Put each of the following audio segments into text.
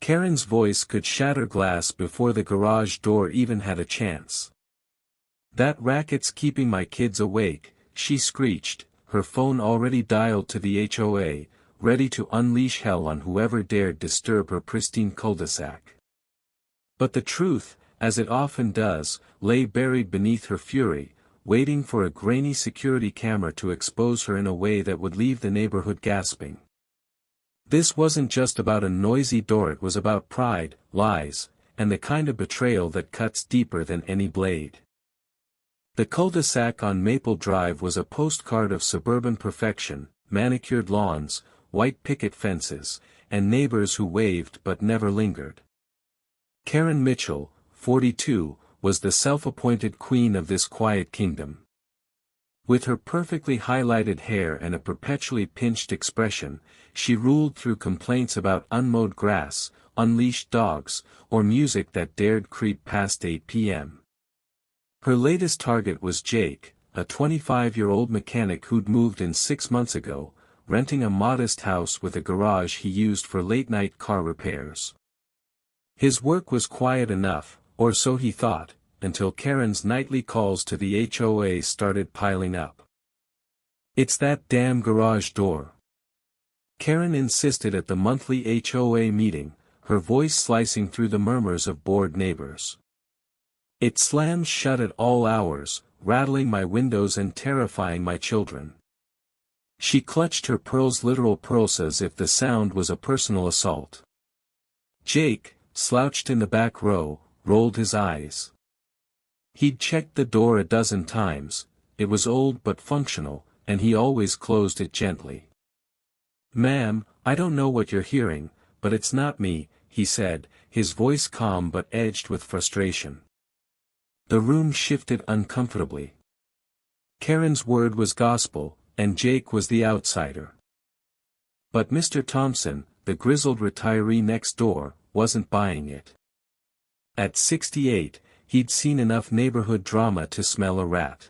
Karen's voice could shatter glass before the garage door even had a chance. "That racket's keeping my kids awake," she screeched, her phone already dialed to the HOA, ready to unleash hell on whoever dared disturb her pristine cul-de-sac. But the truth, as it often does, lay buried beneath her fury, waiting for a grainy security camera to expose her in a way that would leave the neighborhood gasping. This wasn't just about a noisy door, it was about pride, lies, and the kind of betrayal that cuts deeper than any blade. The cul-de-sac on Maple Drive was a postcard of suburban perfection: manicured lawns, white picket fences, and neighbors who waved but never lingered. Karen Mitchell, 42, was the self-appointed queen of this quiet kingdom. With her perfectly highlighted hair and a perpetually pinched expression, she ruled through complaints about unmowed grass, unleashed dogs, or music that dared creep past 8 p.m. Her latest target was Jake, a 25-year-old mechanic who'd moved in 6 months ago, renting a modest house with a garage he used for late-night car repairs. His work was quiet enough, or so he thought, until Karen's nightly calls to the HOA started piling up. "It's that damn garage door," Karen insisted at the monthly HOA meeting, her voice slicing through the murmurs of bored neighbors. "It slams shut at all hours, rattling my windows and terrifying my children." She clutched her pearls, literal pearls, as if the sound was a personal assault. Jake, slouched in the back row, rolled his eyes. He'd checked the door a dozen times. It was old but functional, and he always closed it gently. "Ma'am, I don't know what you're hearing, but it's not me," he said, his voice calm but edged with frustration. The room shifted uncomfortably. Karen's word was gospel, and Jake was the outsider. But Mr. Thompson, the grizzled retiree next door, wasn't buying it. At 68, he'd seen enough neighborhood drama to smell a rat.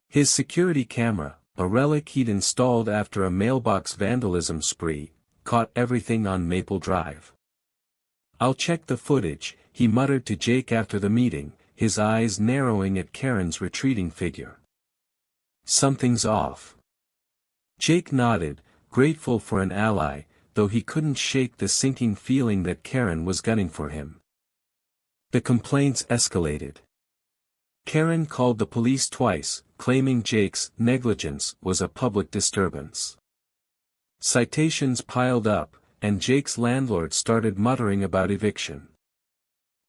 His security camera, a relic he'd installed after a mailbox vandalism spree, caught everything on Maple Drive. "I'll check the footage," he muttered to Jake after the meeting, his eyes narrowing at Karen's retreating figure. "Something's off." Jake nodded, grateful for an ally, though he couldn't shake the sinking feeling that Karen was gunning for him. The complaints escalated. Karen called the police twice, claiming Jake's negligence was a public disturbance. Citations piled up, and Jake's landlord started muttering about eviction.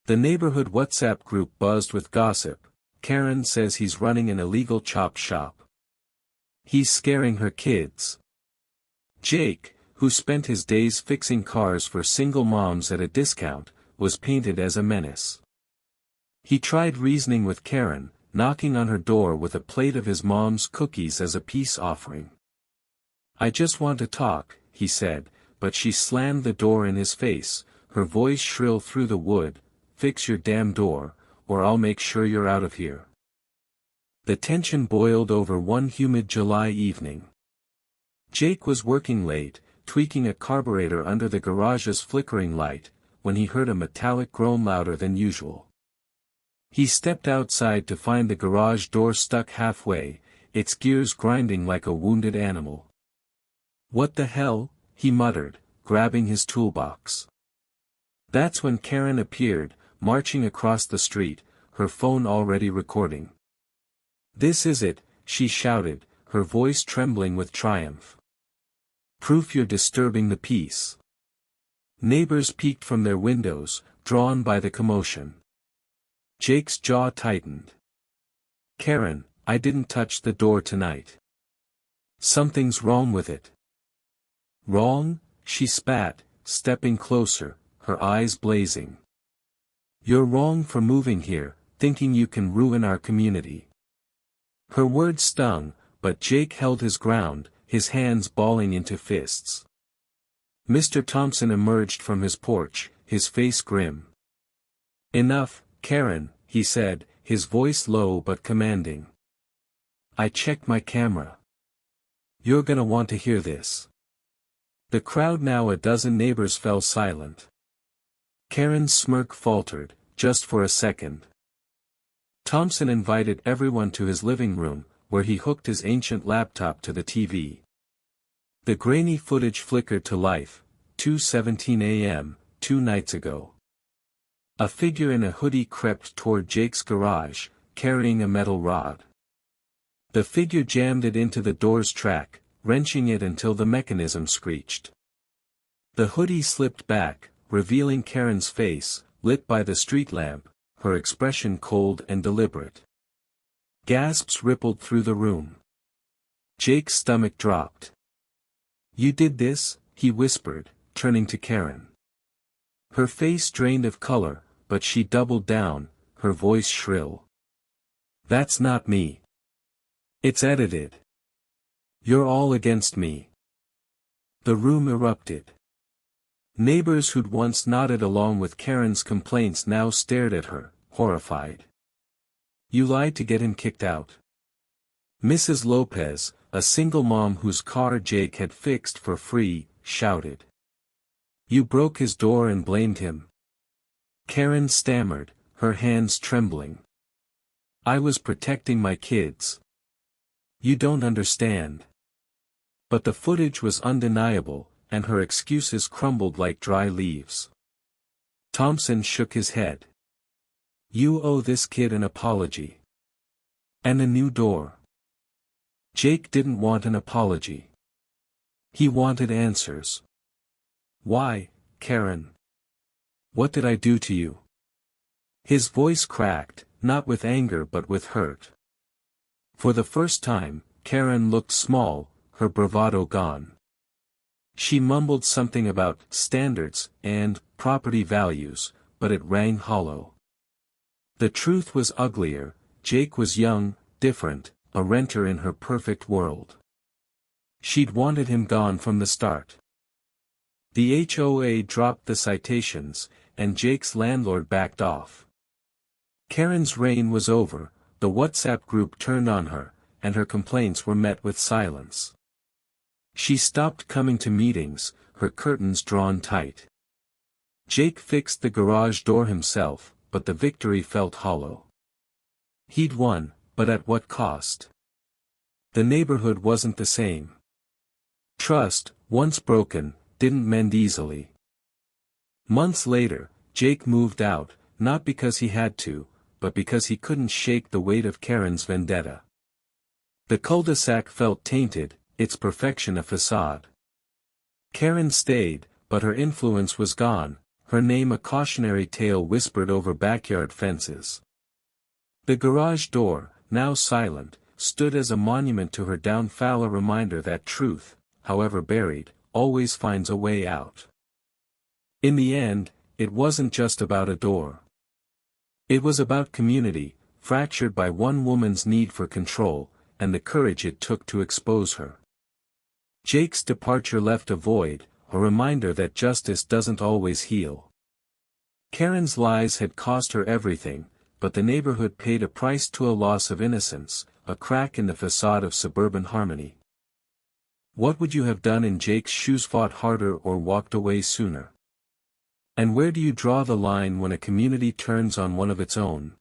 The neighborhood WhatsApp group buzzed with gossip. "Karen says he's running an illegal chop shop. He's scaring her kids." Jake, who spent his days fixing cars for single moms at a discount, was painted as a menace. He tried reasoning with Karen, knocking on her door with a plate of his mom's cookies as a peace offering. "I just want to talk," he said, but she slammed the door in his face, her voice shrill through the wood. "Fix your damn door, or I'll make sure you're out of here." The tension boiled over one humid July evening. Jake was working late, tweaking a carburetor under the garage's flickering light, when he heard a metallic groan louder than usual. He stepped outside to find the garage door stuck halfway, its gears grinding like a wounded animal. "What the hell?" he muttered, grabbing his toolbox. That's when Karen appeared, marching across the street, her phone already recording. "This is it," she shouted, her voice trembling with triumph. "Proof you're disturbing the peace." Neighbors peeked from their windows, drawn by the commotion. Jake's jaw tightened. "Karen, I didn't touch the door tonight. Something's wrong with it." "Wrong?" she spat, stepping closer, her eyes blazing. "You're wrong for moving here, thinking you can ruin our community." Her words stung, but Jake held his ground, his hands balling into fists. Mr. Thompson emerged from his porch, his face grim. "Enough, Karen," he said, his voice low but commanding. "I checked my camera. You're gonna want to hear this." The crowd, now a dozen neighbors, fell silent. Karen's smirk faltered, just for a second. Thompson invited everyone to his living room, where he hooked his ancient laptop to the TV. The grainy footage flickered to life. 2:17 a.m., 2 nights ago. A figure in a hoodie crept toward Jake's garage, carrying a metal rod. The figure jammed it into the door's track, wrenching it until the mechanism screeched. The hoodie slipped back, revealing Karen's face, lit by the street lamp, her expression cold and deliberate. Gasps rippled through the room. Jake's stomach dropped. "You did this?" he whispered, turning to Karen. Her face drained of color, but she doubled down, her voice shrill. "That's not me. It's edited. You're all against me." The room erupted. Neighbors who'd once nodded along with Karen's complaints now stared at her, horrified. "You lied to get him kicked out." Mrs. Lopez, a single mom whose car Jake had fixed for free, shouted. "You broke his door and blamed him." Karen stammered, her hands trembling. "I was protecting my kids. You don't understand." But the footage was undeniable, and her excuses crumbled like dry leaves. Thompson shook his head. "You owe this kid an apology. And a new door." Jake didn't want an apology. He wanted answers. "Why, Karen? What did I do to you?" His voice cracked, not with anger but with hurt. For the first time, Karen looked small, her bravado gone. She mumbled something about standards and property values, but it rang hollow. The truth was uglier. Jake was young, different, a renter in her perfect world. She'd wanted him gone from the start. The HOA dropped the citations, and Jake's landlord backed off. Karen's reign was over, the WhatsApp group turned on her, and her complaints were met with silence. She stopped coming to meetings, her curtains drawn tight. Jake fixed the garage door himself, but the victory felt hollow. He'd won, but at what cost? The neighborhood wasn't the same. Trust, once broken, didn't mend easily. Months later, Jake moved out, not because he had to, but because he couldn't shake the weight of Karen's vendetta. The cul-de-sac felt tainted, its perfection a facade. Karen stayed, but her influence was gone, her name a cautionary tale whispered over backyard fences. The garage door, now silent, stood as a monument to her downfall, a reminder that truth, however buried, always finds a way out. In the end, it wasn't just about a door. It was about community, fractured by one woman's need for control, and the courage it took to expose her. Jake's departure left a void, a reminder that justice doesn't always heal. Karen's lies had cost her everything, but the neighborhood paid a price to a loss of innocence, a crack in the facade of suburban harmony. What would you have done in Jake's shoes? Fought harder or walked away sooner? And where do you draw the line when a community turns on one of its own?